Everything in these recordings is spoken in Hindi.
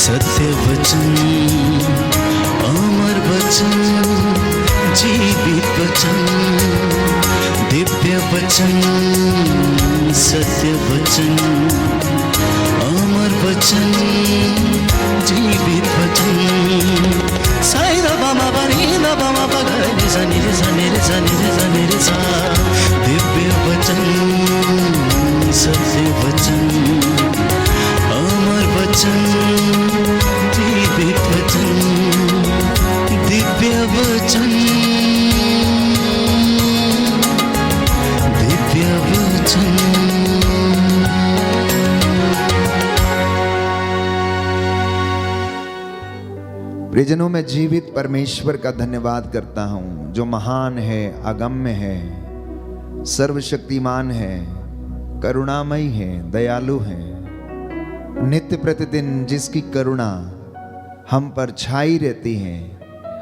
सत्य वचन, अमर वचन, जीवित वचन, दिव्य वचन, सत्य वचन, अमर वचन, जीवित वचन। साई दा बामा बनी दा बामा बगरे रे सा रे सा रे सा रे सा। दिव्य वचन, सत्य वचन, अमर वचन, जीवित वचन, दिव्य वचन, दिव्य वचन। प्रियजनों, मैं जीवित परमेश्वर का धन्यवाद करता हूं, जो महान है, अगम्य है, सर्वशक्तिमान है, करुणामयी है, दयालु है। नित्य प्रतिदिन जिसकी करुणा हम पर छाई रहती है,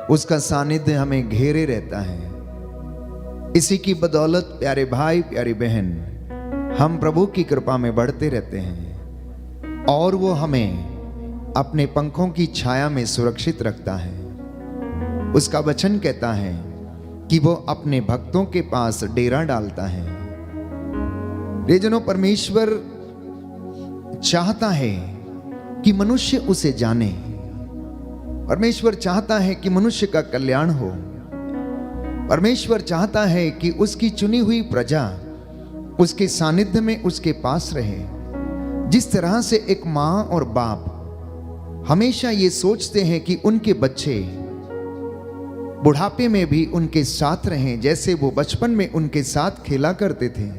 उसका सानिध्य हमें घेरे रहता है। इसी की बदौलत प्यारे भाई, प्यारी बहन, हम प्रभु की कृपा में बढ़ते रहते हैं और वो हमें अपने पंखों की छाया में सुरक्षित रखता है। उसका वचन कहता है कि वो अपने भक्तों के पास डेरा डालता है। प्रियजनों, परमेश्वर चाहता है कि मनुष्य उसे जाने। परमेश्वर चाहता है कि मनुष्य का कल्याण हो। परमेश्वर चाहता है कि उसकी चुनी हुई प्रजा उसके सानिध्य में उसके पास रहे। जिस तरह से एक माँ और बाप हमेशा ये सोचते हैं कि उनके बच्चे बुढ़ापे में भी उनके साथ रहें, जैसे वो बचपन में उनके साथ खेला करते थे,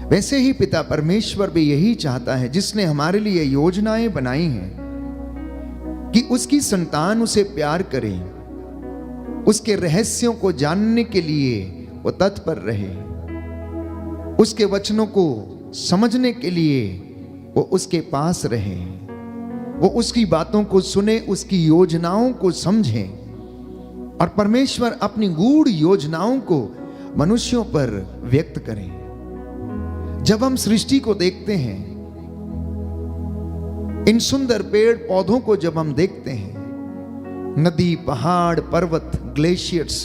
वैसे ही पिता परमेश्वर भी यही चाहता है, जिसने हमारे लिए योजनाएं बनाई हैं कि उसकी संतान उसे प्यार करे, उसके रहस्यों को जानने के लिए वो तत्पर रहे, उसके वचनों को समझने के लिए वो उसके पास रहे, वो उसकी बातों को सुने, उसकी योजनाओं को समझे। और परमेश्वर अपनी गूढ़ योजनाओं को मनुष्यों पर व्यक्त करें। जब हम सृष्टि को देखते हैं, इन सुंदर पेड़ पौधों को जब हम देखते हैं, नदी, पहाड़, पर्वत, ग्लेशियर्स,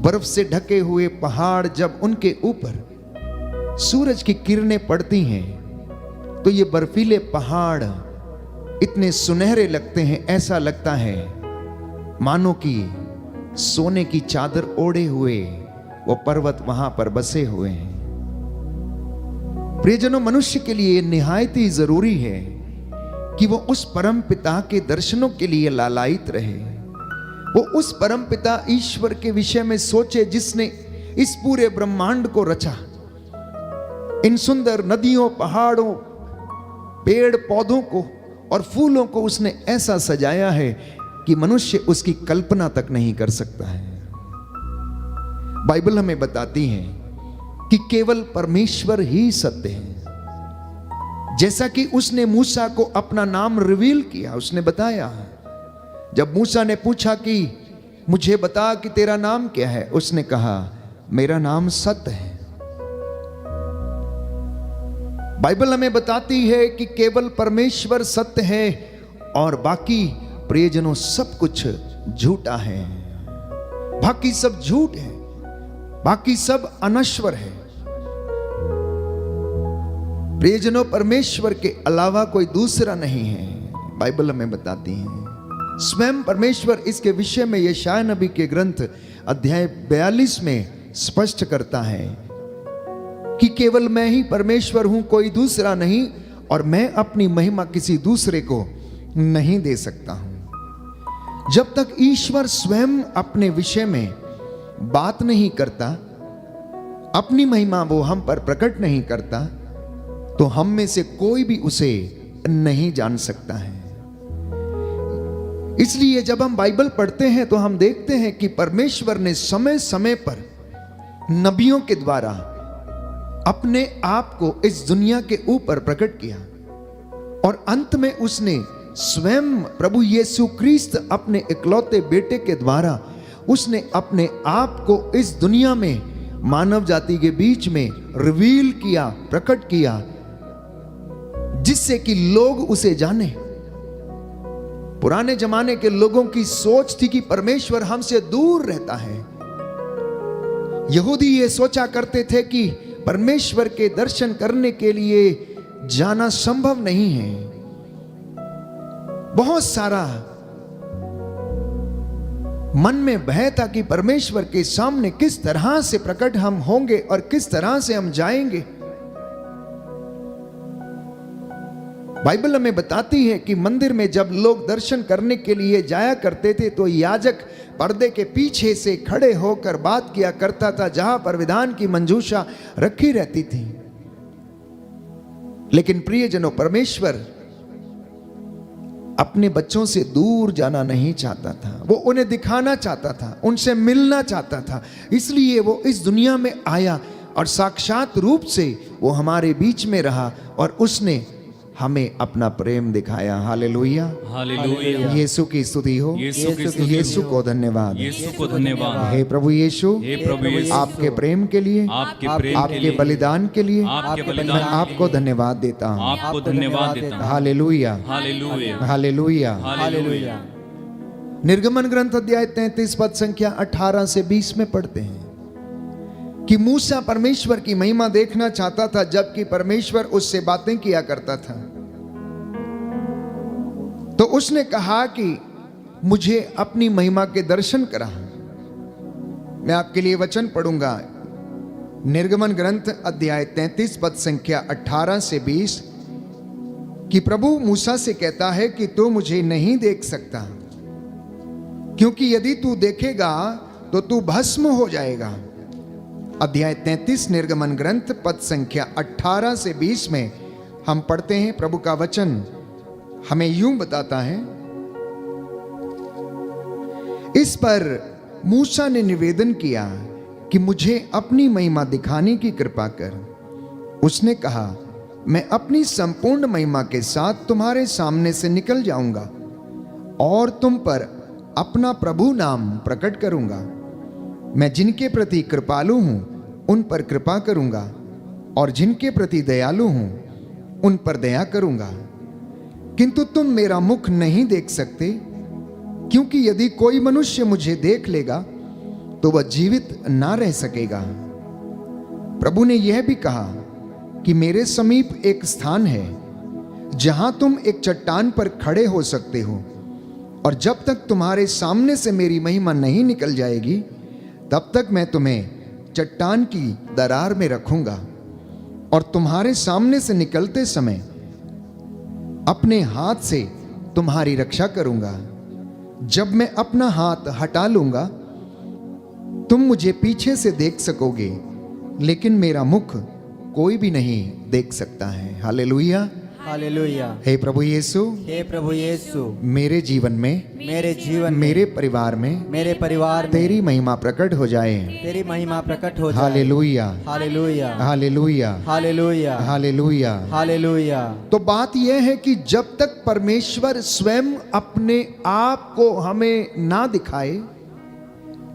बर्फ से ढके हुए पहाड़, जब उनके ऊपर सूरज की किरणें पड़ती हैं तो ये बर्फीले पहाड़ इतने सुनहरे लगते हैं, ऐसा लगता है मानो कि सोने की चादर ओढ़े हुए वो पर्वत वहां पर बसे हुए हैं। प्रियजनों, मनुष्य के लिए निहायत ही जरूरी है कि वो उस परम पिता के दर्शनों के लिए लालायित रहे। वो उस परम पिता ईश्वर के विषय में सोचे, जिसने इस पूरे ब्रह्मांड को रचा। इन सुंदर नदियों, पहाड़ों, पेड़ पौधों को और फूलों को उसने ऐसा सजाया है कि मनुष्य उसकी कल्पना तक नहीं कर सकता है। बाइबल हमें बताती है कि केवल परमेश्वर ही सत्य है। जैसा कि उसने मूसा को अपना नाम रिवील किया, उसने बताया। जब मूसा ने पूछा कि मुझे बता कि तेरा नाम क्या है, उसने कहा मेरा नाम सत्य है। बाइबल हमें बताती है कि केवल परमेश्वर सत्य है और बाकी प्रियजनों सब कुछ झूठा है। बाकी सब झूठ है, बाकी सब अनश्वर है। प्रियजनों, परमेश्वर के अलावा कोई दूसरा नहीं है, बाइबल हमें बताती है। स्वयं परमेश्वर इसके विषय में यशायाह नबी के ग्रंथ अध्याय 42 में स्पष्ट करता है कि केवल मैं ही परमेश्वर हूं, कोई दूसरा नहीं, और मैं अपनी महिमा किसी दूसरे को नहीं दे सकता हूं। जब तक ईश्वर स्वयं अपने विषय में बात नहीं करता, अपनी महिमा वो हम पर प्रकट नहीं करता, तो हम में से कोई भी उसे नहीं जान सकता है। इसलिए जब हम बाइबल पढ़ते हैं तो हम देखते हैं कि परमेश्वर ने समय समय पर नबियों के द्वारा अपने आप को इस दुनिया के ऊपर प्रकट किया, और अंत में उसने स्वयं प्रभु यीशु क्रिस्त अपने इकलौते बेटे के द्वारा उसने अपने आप को इस दुनिया में मानव जाति के बीच में रिवील किया, प्रकट किया, जिससे कि लोग उसे जाने। पुराने जमाने के लोगों की सोच थी कि परमेश्वर हमसे दूर रहता है। यहूदी ये सोचा करते थे कि परमेश्वर के दर्शन करने के लिए जाना संभव नहीं है। बहुत सारा मन में भय था कि परमेश्वर के सामने किस तरह से प्रकट हम होंगे और किस तरह से हम जाएंगे। बाइबल हमें बताती है कि मंदिर में जब लोग दर्शन करने के लिए जाया करते थे तो याजक पर्दे के पीछे से खड़े होकर बात किया करता था, जहां पर विधान की मंजूषा रखी रहती थी। लेकिन प्रियजनों, परमेश्वर अपने बच्चों से दूर जाना नहीं चाहता था। वो उन्हें दिखाना चाहता था, उनसे मिलना चाहता था। इसलिए वो इस दुनिया में आया और साक्षात रूप से वो हमारे बीच में रहा और उसने हमें अपना प्रेम दिखाया। Hallelujah, hallelujah. यीशु की स्तुति हो, यीशु को धन्यवाद, यीशु को धन्यवाद। हे प्रभु यीशु, हे प्रभु यीशु, आपके प्रेम के लिए, आपके प्रेम के आपके लिए, बलिदान के लिए आपके मैं बलिदान आपको धन्यवाद देता हूँ। आपको धन्यवाद देता हूँ। Hallelujah, hallelujah, hallelujah. हालेलुया। निर्गमन ग्रंथ अध्याय 33 पद संख्या 18 से 20 में पढ़ते हैं कि मूसा परमेश्वर की महिमा देखना चाहता था, जबकि परमेश्वर उससे बातें किया करता था। तो उसने कहा कि मुझे अपनी महिमा के दर्शन करा। मैं आपके लिए वचन पढ़ूंगा। निर्गमन ग्रंथ अध्याय 33 पद संख्या 18 से 20 कि प्रभु मूसा से कहता है कि तू मुझे नहीं देख सकता, क्योंकि यदि तू देखेगा तो तू भस्म हो जाएगा। अध्याय 33 निर्गमन ग्रंथ पद संख्या 18 से 20 में हम पढ़ते हैं। प्रभु का वचन हमें यूं बताता है, इस पर मूसा ने निवेदन किया कि मुझे अपनी महिमा दिखाने की कृपा कर। उसने कहा, मैं अपनी संपूर्ण महिमा के साथ तुम्हारे सामने से निकल जाऊंगा और तुम पर अपना प्रभु नाम प्रकट करूंगा। मैं जिनके प्रति कृपालु हूं उन पर कृपा करूंगा और जिनके प्रति दयालु हूं उन पर दया करूंगा। किंतु तुम मेरा मुख नहीं देख सकते, क्योंकि यदि कोई मनुष्य मुझे देख लेगा तो वह जीवित ना रह सकेगा। प्रभु ने यह भी कहा कि मेरे समीप एक स्थान है जहां तुम एक चट्टान पर खड़े हो सकते हो, और जब तक तुम्हारे सामने से मेरी महिमा नहीं निकल जाएगी तब तक मैं तुम्हें चट्टान की दरार में रखूंगा और तुम्हारे सामने से निकलते समय अपने हाथ से तुम्हारी रक्षा करूंगा। जब मैं अपना हाथ हटा लूंगा तुम मुझे पीछे से देख सकोगे, लेकिन मेरा मुख कोई भी नहीं देख सकता है। Hallelujah, hallelujah. हे प्रभु यीशु, हे प्रभु यीशु, मेरे जीवन में, मेरे जीवन में, मेरे परिवार में, मेरे परिवार में तेरी महिमा प्रकट हो जाए। तेरी महिमा प्रकट हो जाए। Hallelujah, hallelujah, hallelujah, hallelujah, hallelujah. Hallelujah. तो बात यह है कि जब तक परमेश्वर स्वयं अपने आप को हमें ना दिखाए,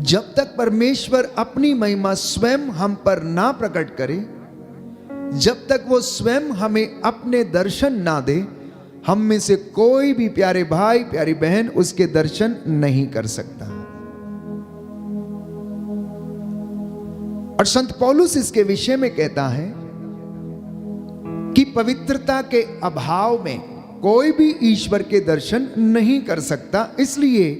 जब तक परमेश्वर अपनी महिमा स्वयं हम पर ना प्रकट करे, जब तक वो स्वयं हमें अपने दर्शन ना दे, हम में से कोई भी प्यारे भाई प्यारी बहन उसके दर्शन नहीं कर सकता। और संत पौलुस इसके विषय में कहता है कि पवित्रता के अभाव में कोई भी ईश्वर के दर्शन नहीं कर सकता। इसलिए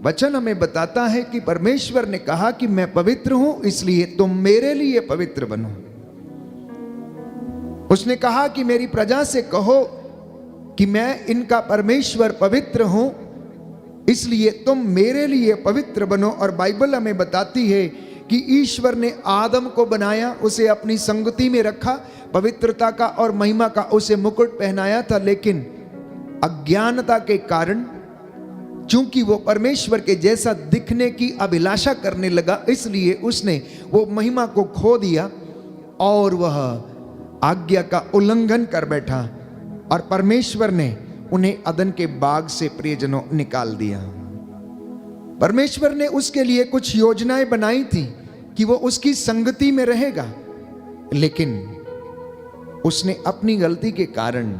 वचन हमें बताता है कि परमेश्वर ने कहा कि मैं पवित्र हूं, इसलिए तुम मेरे लिए पवित्र बनो। उसने कहा कि मेरी प्रजा से कहो कि मैं इनका परमेश्वर पवित्र हूं, इसलिए तुम मेरे लिए पवित्र बनो। और बाइबल हमें बताती है कि ईश्वर ने आदम को बनाया, उसे अपनी संगति में रखा, पवित्रता का और महिमा का उसे मुकुट पहनाया था। लेकिन अज्ञानता के कारण, चूंकि वो परमेश्वर के जैसा दिखने की अभिलाषा करने लगा, इसलिए उसने वो महिमा को खो दिया और वह आज्ञा का उल्लंघन कर बैठा और परमेश्वर ने उन्हें अदन के बाग से प्रियजनों निकाल दिया। परमेश्वर ने उसके लिए कुछ योजनाएं बनाई थी कि वो उसकी संगति में रहेगा, लेकिन उसने अपनी गलती के कारण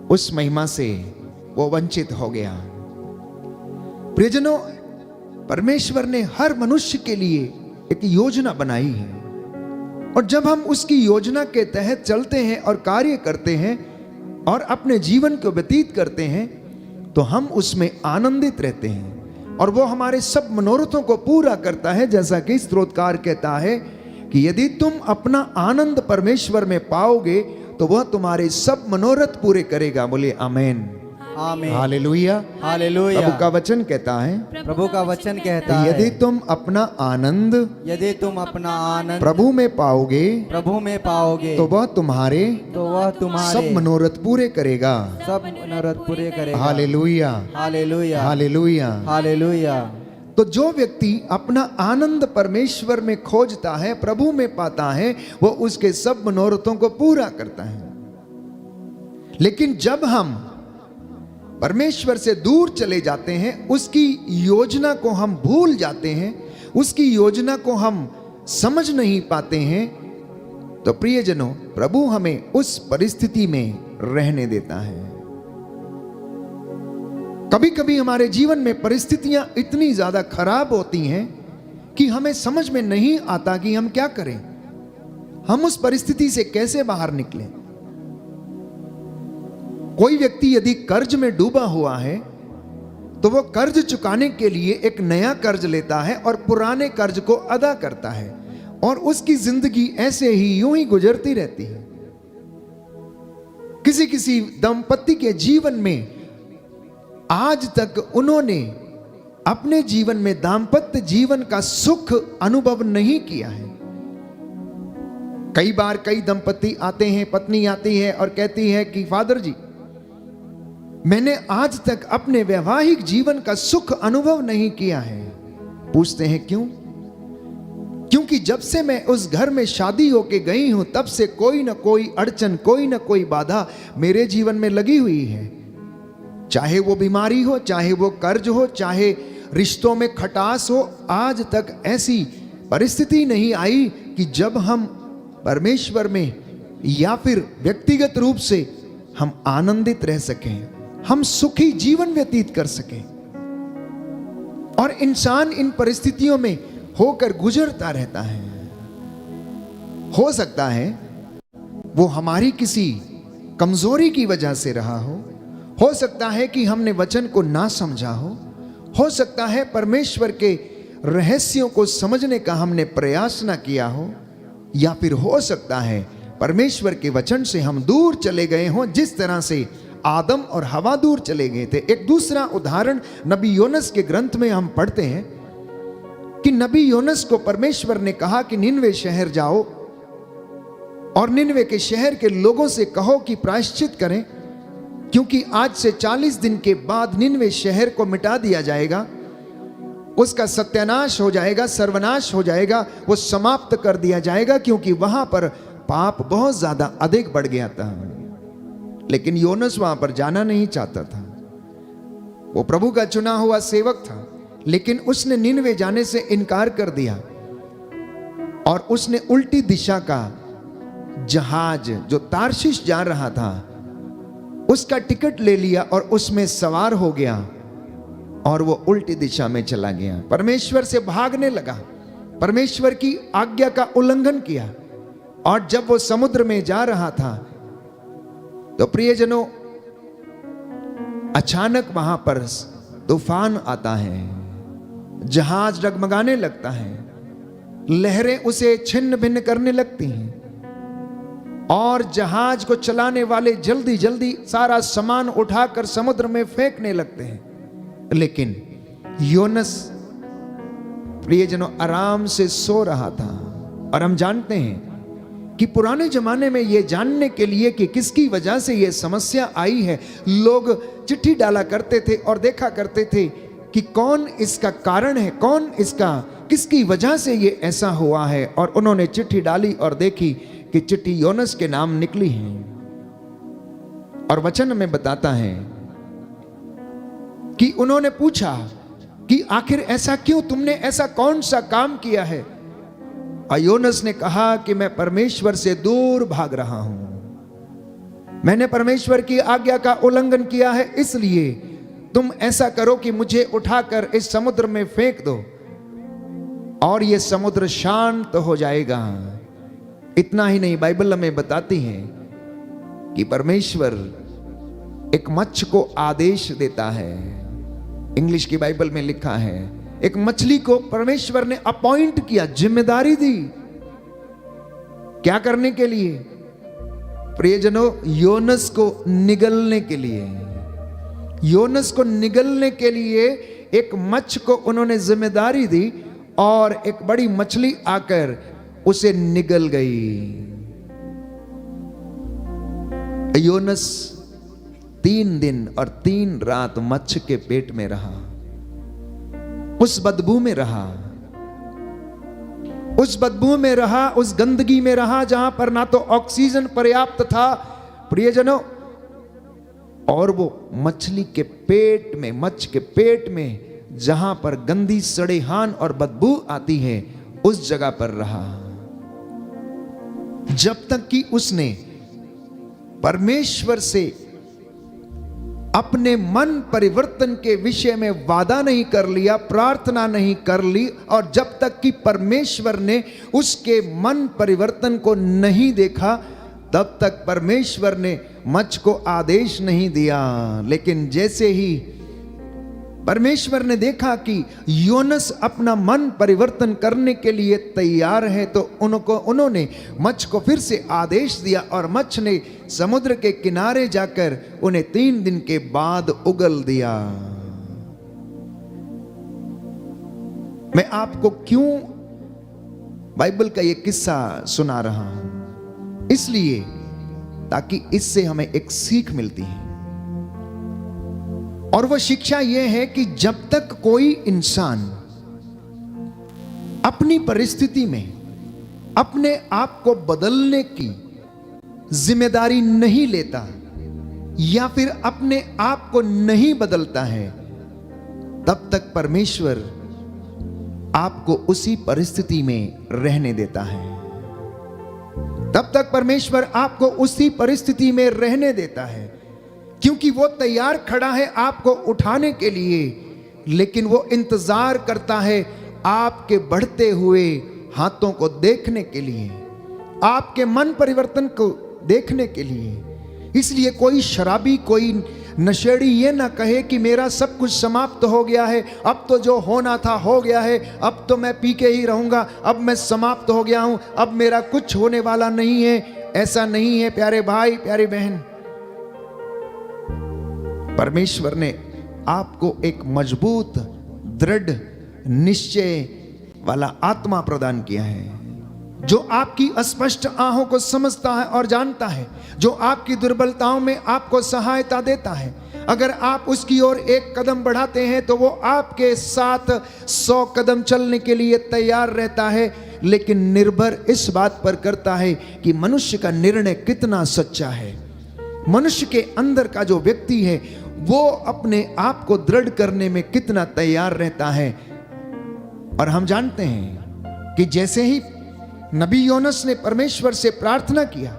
उस महिमा से वो वंचित हो गया। प्रियजनों, परमेश्वर ने हर मनुष्य के लिए एक योजना बनाई है, और जब हम उसकी योजना के तहत चलते हैं और कार्य करते हैं और अपने जीवन को व्यतीत करते हैं, तो हम उसमें आनंदित रहते हैं और वो हमारे सब मनोरथों को पूरा करता है। जैसा कि स्तोत्रकार कहता है कि यदि तुम अपना आनंद परमेश्वर में पाओगे तो वह तुम्हारे सब मनोरथ पूरे करेगा। बोले आमेन, आमीन, हालेलुया। हालेलुया। प्रभु का वचन कहता है, प्रभु का वचन कहता है, यदि तुम अपना आनंद यदि तुम अपना आनंद प्रभु में पाओगे प्रभु में पाओगे तो वह तुम्हारे तो वह तुम्हारे सब मनोरथ पूरे करेगा। सब मनोरथ पूरे करेगा। Hallelujah, hallelujah, hallelujah. हालेलुया। तो जो व्यक्ति अपना आनंद परमेश्वर में खोजता है, प्रभु में पाता है, वो उसके सब मनोरथों को पूरा करता है। लेकिन जब हम परमेश्वर से दूर चले जाते हैं, उसकी योजना को हम भूल जाते हैं, उसकी योजना को हम समझ नहीं पाते हैं, तो प्रियजनों, प्रभु हमें उस परिस्थिति में रहने देता है। कभी कभी हमारे जीवन में परिस्थितियां इतनी ज्यादा खराब होती हैं कि हमें समझ में नहीं आता कि हम क्या करें, हम उस परिस्थिति से कैसे बाहर निकलें। कोई व्यक्ति यदि कर्ज में डूबा हुआ है तो वो कर्ज चुकाने के लिए एक नया कर्ज लेता है और पुराने कर्ज को अदा करता है, और उसकी जिंदगी ऐसे ही यूं ही गुजरती रहती है। किसी किसी दंपति के जीवन में आज तक उन्होंने अपने जीवन में दाम्पत्य जीवन का सुख अनुभव नहीं किया है। कई बार कई दंपति आते हैं, पत्नी आती है और कहती है कि फादर जी, मैंने आज तक अपने वैवाहिक जीवन का सुख अनुभव नहीं किया है। पूछते हैं क्यों? क्योंकि जब से मैं उस घर में शादी होके गई हूं, तब से कोई ना कोई अड़चन, कोई ना कोई बाधा मेरे जीवन में लगी हुई है। चाहे वो बीमारी हो, चाहे वो कर्ज हो, चाहे रिश्तों में खटास हो, आज तक ऐसी परिस्थिति नहीं आई कि जब हम परमेश्वर में या फिर व्यक्तिगत रूप से हम आनंदित रह सकें, हम सुखी जीवन व्यतीत कर सकें। और इंसान इन परिस्थितियों में होकर गुजरता रहता है। हो सकता है वो हमारी किसी कमजोरी की वजह से रहा हो सकता है कि हमने वचन को ना समझा हो सकता है परमेश्वर के रहस्यों को समझने का हमने प्रयास ना किया हो, या फिर हो सकता है परमेश्वर के वचन से हम दूर चले गए हों, जिस तरह से आदम और हवा दूर चले गए थे। एक दूसरा उदाहरण नबी योनस के ग्रंथ में हम पढ़ते हैं कि नबी योनस को परमेश्वर ने कहा कि निनवे शहर जाओ और निनवे के शहर के लोगों से कहो कि प्रायश्चित करें, क्योंकि आज से 40 दिन के बाद निनवे शहर को मिटा दिया जाएगा, उसका सत्यानाश हो जाएगा, सर्वनाश हो जाएगा, वो समाप्त कर दिया जाएगा, क्योंकि वहां पर पाप बहुत ज्यादा अधिक बढ़ गया था। लेकिन योनस वहां पर जाना नहीं चाहता था। वो प्रभु का चुना हुआ सेवक था, लेकिन उसने निनवे जाने से इनकार कर दिया और उसने उल्टी दिशा का जहाज जो तार्शिश जा रहा था उसका टिकट ले लिया और उसमें सवार हो गया और वो उल्टी दिशा में चला गया। परमेश्वर से भागने लगा, परमेश्वर की आज्ञा का उल्लंघन किया, और जब वो समुद्र में जा रहा था तो प्रियजनों, अचानक वहां पर तूफान आता है, जहाज डगमगाने लगता है, लहरें उसे छिन्न भिन्न करने लगती हैं और जहाज को चलाने वाले जल्दी जल्दी सारा सामान उठाकर समुद्र में फेंकने लगते हैं। लेकिन योनस प्रियजनों आराम से सो रहा था। और हम जानते हैं कि पुराने जमाने में यह जानने के लिए कि किसकी वजह से यह समस्या आई है, लोग चिट्ठी डाला करते थे और देखा करते थे कि कौन इसका कारण है, कौन इसका किसकी वजह से ये ऐसा हुआ है। और उन्होंने चिट्ठी डाली और देखी कि चिट्ठी योनस के नाम निकली है। और वचन में बताता है कि उन्होंने पूछा कि आखिर ऐसा क्यों, तुमने ऐसा कौन सा काम किया है। और योनस ने कहा कि मैं परमेश्वर से दूर भाग रहा हूं, मैंने परमेश्वर की आज्ञा का उल्लंघन किया है, इसलिए तुम ऐसा करो कि मुझे उठाकर इस समुद्र में फेंक दो और ये समुद्र शांत हो जाएगा। इतना ही नहीं, बाइबल हमें बताती है कि परमेश्वर एक मच्छ को आदेश देता है। इंग्लिश की बाइबल में लिखा है, एक मछली को परमेश्वर ने अपॉइंट किया, जिम्मेदारी दी। क्या करने के लिए? प्रियजनों, योनस को निगलने के लिए। योनस को निगलने के लिए एक मच्छ को उन्होंने जिम्मेदारी दी और एक बड़ी मछली आकर उसे निगल गई। योनस 3 दिन और 3 रात मच्छ के पेट में रहा, उस बदबू में रहा, उस बदबू में रहा, उस गंदगी में रहा जहां पर ना तो ऑक्सीजन पर्याप्त था प्रियजनों, और वो मछली के पेट में, मच्छ के पेट में जहां पर गंदी सड़ेहान और बदबू आती है, उस जगह पर रहा, जब तक कि उसने परमेश्वर से अपने मन परिवर्तन के विषय में वादा नहीं कर लिया, प्रार्थना नहीं कर ली, और जब तक कि परमेश्वर ने उसके मन परिवर्तन को नहीं देखा, तब तक परमेश्वर ने मच्छ को आदेश नहीं दिया। लेकिन जैसे ही परमेश्वर ने देखा कि योनस अपना मन परिवर्तन करने के लिए तैयार है, तो उन्होंने मच्छ को फिर से आदेश दिया और मच्छ ने समुद्र के किनारे जाकर उन्हें 3 दिन के बाद उगल दिया। मैं आपको क्यों बाइबल का यह किस्सा सुना रहा हूं? इसलिए ताकि इससे हमें एक सीख मिलती है, और वह शिक्षा यह है कि जब तक कोई इंसान अपनी परिस्थिति में अपने आप को बदलने की जिम्मेदारी नहीं लेता या फिर अपने आप को नहीं बदलता है, तब तक परमेश्वर आपको उसी परिस्थिति में रहने देता है। तब तक परमेश्वर आपको उसी परिस्थिति में रहने देता है, क्योंकि वो तैयार खड़ा है आपको उठाने के लिए, लेकिन वो इंतजार करता है आपके बढ़ते हुए हाथों को देखने के लिए, आपके मन परिवर्तन को देखने के लिए। इसलिए कोई शराबी, कोई नशेड़ी ये ना कहे कि मेरा सब कुछ समाप्त हो गया है, अब तो जो होना था हो गया है, अब तो मैं पी के ही रहूंगा, अब मैं समाप्त हो गया हूं, अब मेरा कुछ होने वाला नहीं है। ऐसा नहीं है प्यारे भाई, प्यारी बहन। परमेश्वर ने आपको एक मजबूत, दृढ़ निश्चय वाला आत्मा प्रदान किया है, जो आपकी अस्पष्ट आहों को समझता है और जानता है, जो आपकी दुर्बलताओं में आपको सहायता देता है। अगर आप उसकी ओर एक कदम बढ़ाते हैं तो वो आपके साथ 100 कदम चलने के लिए तैयार रहता है, लेकिन निर्भर इस बात पर करता है कि मनुष्य का निर्णय कितना सच्चा है। मनुष्य के अंदर का जो व्यक्ति है वो अपने आप को दृढ़ करने में कितना तैयार रहता है। और हम जानते हैं कि जैसे ही नबी योनस ने परमेश्वर से प्रार्थना किया,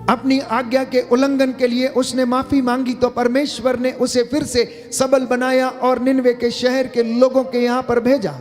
अपनी आज्ञा के उल्लंघन के लिए उसने माफी मांगी, तो परमेश्वर ने उसे फिर से सबल बनाया और निनवे के शहर के लोगों के यहां पर भेजा।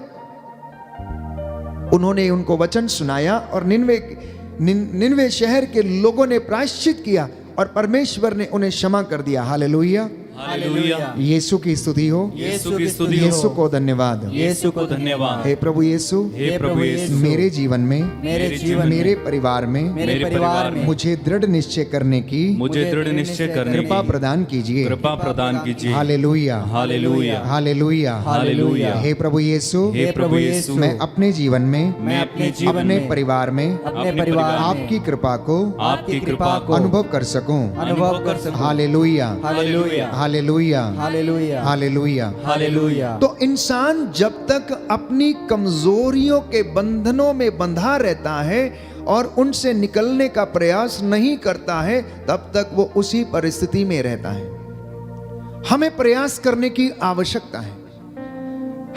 उन्होंने उनको वचन सुनाया और निनवे शहर के लोगों ने प्रायश्चित किया और परमेश्वर ने उन्हें क्षमा कर दिया। Hallelujah, hallelujah. यीशु की स्तुति हो, यीशु की स्तुति हो, यीशु को धन्यवाद, यीशु को धन्यवाद। हे प्रभु यीशु, हे प्रभु यीशु, मेरे जीवन में, मेरे जीवन में, मेरे परिवार में, मेरे परिवार में मुझे दृढ़ निश्चय करने की, मुझे दृढ़ निश्चय करने कृपा की प्रदान कीजिए। कृपा प्रदान कीजिए। Hallelujah, hallelujah, hallelujah, hallelujah. हे प्रभु यीशु, हे प्रभु यीशु, मैं अपने जीवन में, मैं अपने जीवन अपने में, परिवार में अपने परिवार में आपकी कृपा को, आपकी कृपा को अनुभव कर सकूं। अनुभव कर सकूं। Hallelujah, hallelujah, hallelujah, hallelujah, hallelujah. Hallelujah. तो इंसान जब तक अपनी कमजोरियों के बंधनों में बंधा रहता है और उनसे निकलने का प्रयास नहीं करता है, तब तक वो उसी परिस्थिति में रहता है। हमें प्रयास करने की आवश्यकता है,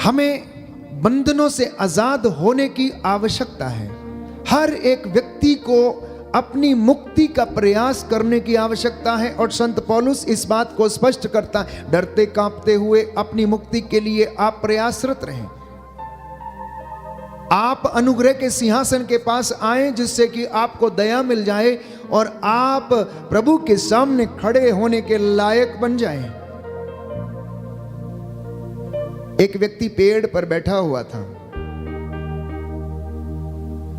हमें बंधनों से आजाद होने की आवश्यकता है। हर एक व्यक्ति को अपनी मुक्ति का प्रयास करने की आवश्यकता है। और संत पौलुस इस बात को स्पष्ट करता है, डरते कांपते हुए अपनी मुक्ति के लिए आप प्रयासरत रहें। आप अनुग्रह के सिंहासन के पास आए जिससे कि आपको दया मिल जाए और आप प्रभु के सामने खड़े होने के लायक बन जाएं। एक व्यक्ति पेड़ पर बैठा हुआ था।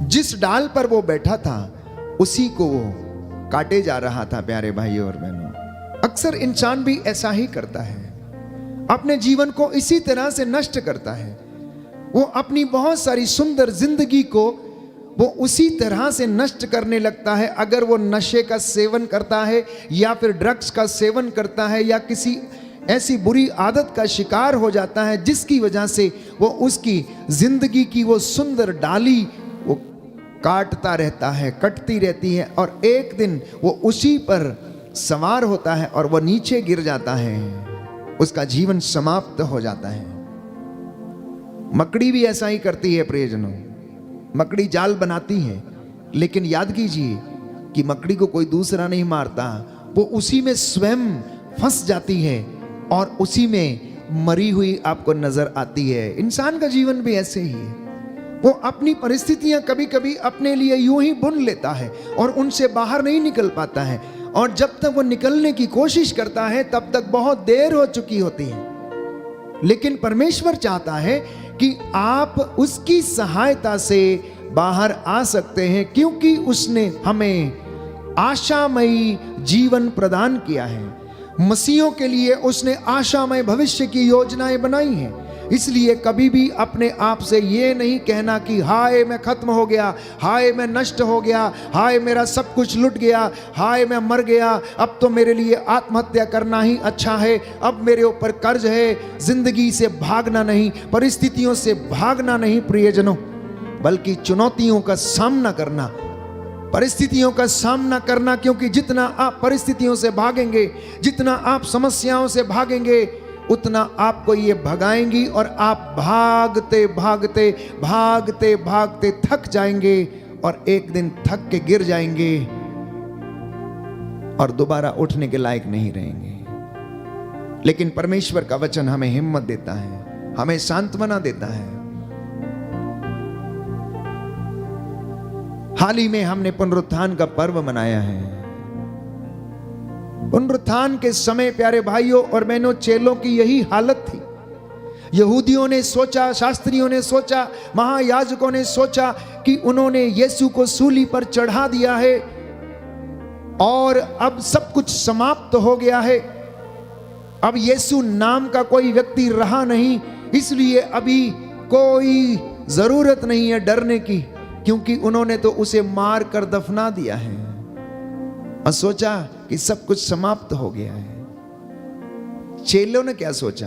जिस डाल पर वो बैठा था उसी को वो काटे जा रहा था। प्यारे भाइयों और बहनों, अक्सर इंसान भी ऐसा ही करता है, अपने जीवन को इसी तरह से नष्ट करता है। वो अपनी बहुत सारी सुंदर जिंदगी को वो उसी तरह से नष्ट करने लगता है। अगर वो नशे का सेवन करता है या फिर ड्रग्स का सेवन करता है या किसी ऐसी बुरी आदत का शिकार हो जाता है जिसकी वजह से वो उसकी जिंदगी की वो सुंदर डाली वो काटता रहता है, कटती रहती है और एक दिन वो उसी पर सवार होता है और वो नीचे गिर जाता है, उसका जीवन समाप्त हो जाता है। मकड़ी भी ऐसा ही करती है प्रियजनों। मकड़ी जाल बनाती है, लेकिन याद कीजिए कि मकड़ी को कोई दूसरा नहीं मारता, वो उसी में स्वयं फंस जाती है और उसी में मरी हुई आपको नजर आती है। इंसान का जीवन भी ऐसे ही है। वो अपनी परिस्थितियां कभी कभी अपने लिए यूं ही बुन लेता है और उनसे बाहर नहीं निकल पाता है, और जब तक वो निकलने की कोशिश करता है तब तक बहुत देर हो चुकी होती है। लेकिन परमेश्वर चाहता है कि आप उसकी सहायता से बाहर आ सकते हैं, क्योंकि उसने हमें आशामयी जीवन प्रदान किया है। मसीहों के लिए उसने आशामय भविष्य की योजनाएं बनाई हैं। इसलिए कभी भी अपने आप से ये नहीं कहना कि हाय मैं खत्म हो गया, हाय मैं नष्ट हो गया, हाय मेरा सब कुछ लुट गया, हाय मैं मर गया, अब तो मेरे लिए आत्महत्या करना ही अच्छा है, अब मेरे ऊपर कर्ज है। जिंदगी से भागना नहीं, परिस्थितियों से भागना नहीं प्रियजनों, बल्कि चुनौतियों का सामना करना, परिस्थितियों का सामना करना। क्योंकि जितना आप परिस्थितियों से भागेंगे, जितना आप समस्याओं से भागेंगे, उतना आपको ये भगाएंगी और आप भागते भागते भागते भागते थक जाएंगे और एक दिन थक के गिर जाएंगे और दोबारा उठने के लायक नहीं रहेंगे। लेकिन परमेश्वर का वचन हमें हिम्मत देता है, हमें सांत्वना देता है। हाल ही में हमने पुनरुत्थान का पर्व मनाया है। पुनरुत्थान के समय प्यारे भाइयों और बहनों, चेलों की यही हालत थी। यहूदियों ने सोचा, शास्त्रियों ने सोचा, महायाजकों ने सोचा कि उन्होंने यीशु को सूली पर चढ़ा दिया है और अब सब कुछ समाप्त हो गया है। अब यीशु नाम का कोई व्यक्ति रहा नहीं, इसलिए अभी कोई जरूरत नहीं है डरने की, क्योंकि उन्होंने तो उसे मार कर दफना दिया है और सोचा कि सब कुछ समाप्त हो गया है। चेलों ने क्या सोचा?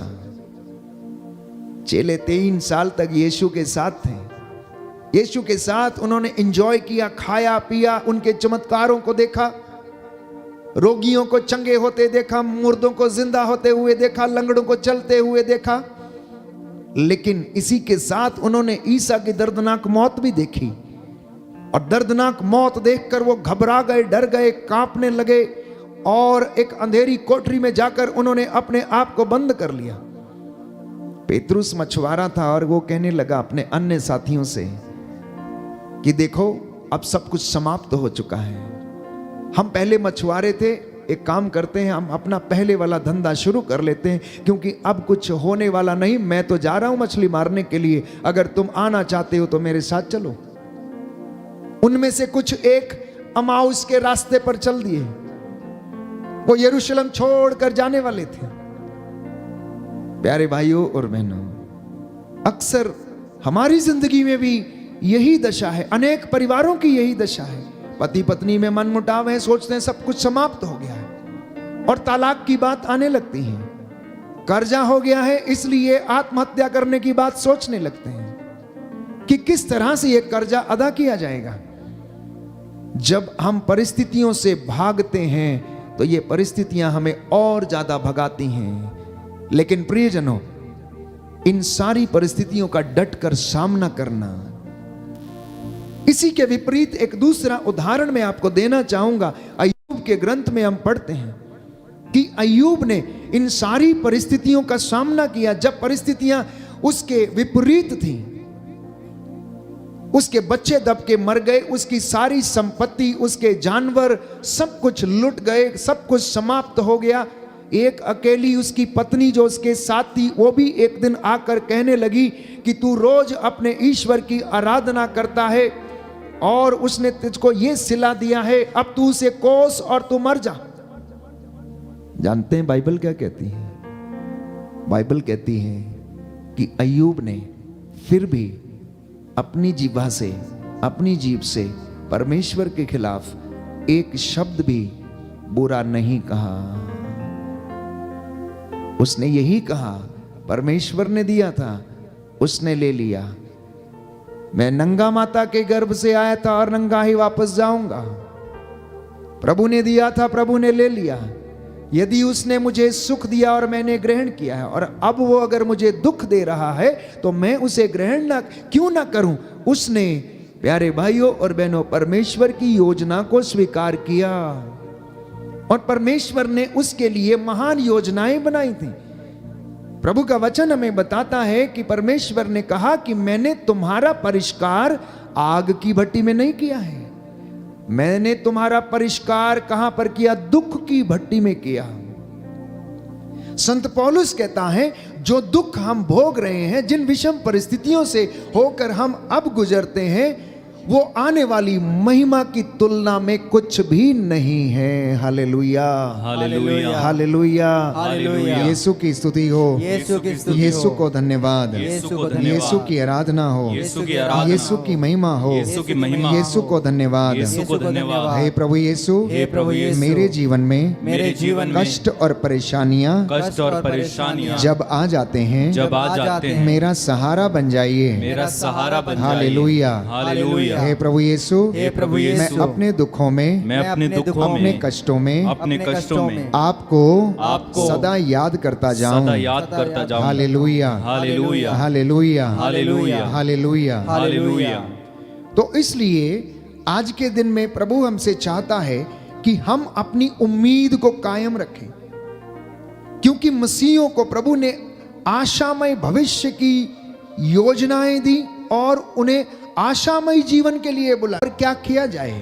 चेले 3 साल तक यीशु के साथ थे। यीशु के साथ उन्होंने एंजॉय किया, खाया पिया, उनके चमत्कारों को देखा, रोगियों को चंगे होते देखा, मुर्दों को जिंदा होते हुए देखा, लंगड़ों को चलते हुए देखा। लेकिन इसी के साथ उन्होंने ईसा की दर्दनाक मौत भी देखी और दर्दनाक मौत देखकर वो घबरा गए, डर गए, कांपने लगे और एक अंधेरी कोठरी में जाकर उन्होंने अपने आप को बंद कर लिया। पेतरुस मछुआरा था और वो कहने लगा अपने अन्य साथियों से कि देखो अब सब कुछ समाप्त हो चुका है। हम पहले मछुआरे थे, एक काम करते हैं, हम अपना पहले वाला धंधा शुरू कर लेते हैं, क्योंकि अब कुछ होने वाला नहीं। मैं तो जा रहा हूं मछली मारने के लिए, अगर तुम आना चाहते हो तो मेरे साथ चलो। उनमें से कुछ एक अमाउस के रास्ते पर चल दिए, वो यरूशलेम छोड़कर जाने वाले थे। प्यारे भाइयों और बहनों, अक्सर हमारी जिंदगी में भी यही दशा है, अनेक परिवारों की यही दशा है। पति पत्नी में मनमुटाव है, सोचते हैं सब कुछ समाप्त हो गया है और तलाक की बात आने लगती है। कर्जा हो गया है, इसलिए आत्महत्या करने की बात सोचने लगते हैं कि किस तरह से यह कर्जा अदा किया जाएगा। जब हम परिस्थितियों से भागते हैं तो ये परिस्थितियां हमें और ज्यादा भगाती हैं। लेकिन प्रियजनों, इन सारी परिस्थितियों का डटकर सामना करना इसी के विपरीत एक दूसरा उदाहरण मैं आपको देना चाहूंगा। अय्यूब के ग्रंथ में हम पढ़ते हैं कि अय्यूब ने इन सारी परिस्थितियों का सामना किया। जब परिस्थितियां उसके विपरीत थी, उसके बच्चे दब के मर गए, उसकी सारी संपत्ति, उसके जानवर सब कुछ लुट गए, सब कुछ समाप्त हो गया। एक अकेली उसकी पत्नी जो उसके साथ थी, वो भी एक दिन आकर कहने लगी कि तू रोज अपने ईश्वर की आराधना करता है और उसने तुझको ये सिला दिया है, अब तू उसे कोस और तू मर जा। जानते हैं बाइबल क्या कहती है? बाइबल कहती है कि अय्यूब ने फिर भी अपनी जीवा से, अपनी जीभ से परमेश्वर के खिलाफ एक शब्द भी बुरा नहीं कहा। उसने यही कहा, परमेश्वर ने दिया था, उसने ले लिया। मैं नंगा माता के गर्भ से आया था और नंगा ही वापस जाऊंगा। प्रभु ने दिया था, प्रभु ने ले लिया। यदि उसने मुझे सुख दिया और मैंने ग्रहण किया है, और अब वो अगर मुझे दुख दे रहा है तो मैं उसे ग्रहण क्यों ना करूं। उसने, प्यारे भाइयों और बहनों, परमेश्वर की योजना को स्वीकार किया और परमेश्वर ने उसके लिए महान योजनाएं बनाई थी। प्रभु का वचन हमें बताता है कि परमेश्वर ने कहा कि मैंने तुम्हारा परिष्कार आग की भट्टी में नहीं किया है, मैंने तुम्हारा परिष्कार कहां पर किया? दुख की भट्टी में किया। संत पौलुस कहता है, जो दुख हम भोग रहे हैं, जिन विषम परिस्थितियों से होकर हम अब गुजरते हैं, वो आने वाली महिमा की तुलना में कुछ भी नहीं है। Hallelujah, hallelujah, hallelujah, hallelujah. Yeshu की स्तुति हो, यीशु की स्तुति यीशु हो। को धन्यवाद, यीशु को धन्यवाद। यीशु की आराधना हो, यीशु की आराधना यीशु की महिमा हो, यीशु की महिमा यीशु को धन्यवाद। यीशु को धन्यवाद। हे प्रभु यीशु, हे प्रभु यीशु, मेरे जीवन में मेरे जीवन में कष्ट और परेशानियां कष्ट और परेशानियां जब आ जाते हैं, जब आ जाते हैं, मेरा सहारा बन जाइए। मेरा सहारा बन जाइए। Hallelujah, hallelujah. हे प्रभु यीशु, हे प्रभु यीशु, मैं अपने दुखों में, मैं अपने दुखों अपने में, कष्टों में, अपने कष्टों में आपको सदा याद करता जाऊं। सदा याद करता जाऊं। Hallelujah, hallelujah, hallelujah, hallelujah, hallelujah. Hallelujah. तो इसलिए आज के दिन में प्रभु हमसे चाहता है कि हम अपनी उम्मीद को कायम रखें, क्योंकि मसीहों को प्रभु ने आशामय भविष्य की योजनाएं दी और उन्हें आशामय जीवन के लिए बुलाया। और क्या किया जाए?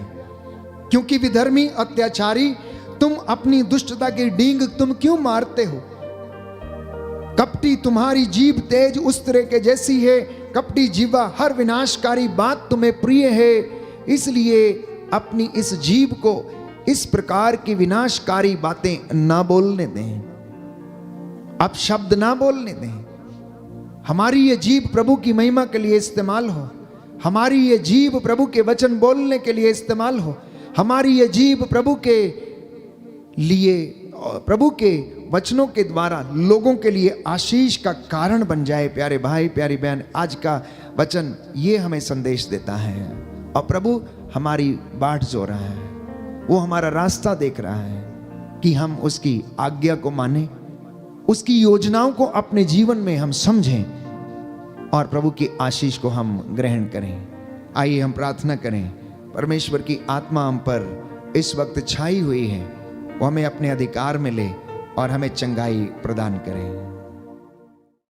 क्योंकि विधर्मी अत्याचारी, तुम अपनी दुष्टता की डींग तुम क्यों मारते हो? कपटी, तुम्हारी जीभ तेज उस तरह के जैसी है, कपटी जीवा, हर विनाशकारी बात तुम्हें प्रिय है, इसलिए अपनी इस जीभ को इस प्रकार की विनाशकारी बातें ना बोलने दें, अब शब्द ना बोलने दें। हमारी ये जीभ प्रभु की महिमा के लिए इस्तेमाल हो, हमारी ये जीभ प्रभु के वचन बोलने के लिए इस्तेमाल हो, हमारी ये जीभ प्रभु के लिए, प्रभु के वचनों के द्वारा लोगों के लिए आशीष का कारण बन जाए। प्यारे भाई, प्यारी बहन, आज का वचन ये हमें संदेश देता है। और प्रभु हमारी बाट जो रहा है, वो हमारा रास्ता देख रहा है कि हम उसकी आज्ञा को माने, उसकी योजनाओं को अपने जीवन में हम समझें और प्रभु की आशीष को हम ग्रहण करें। आइए हम प्रार्थना करें। परमेश्वर की आत्मा हम पर इस वक्त छाई हुई है, वो हमें अपने अधिकार में ले और हमें चंगाई प्रदान करें।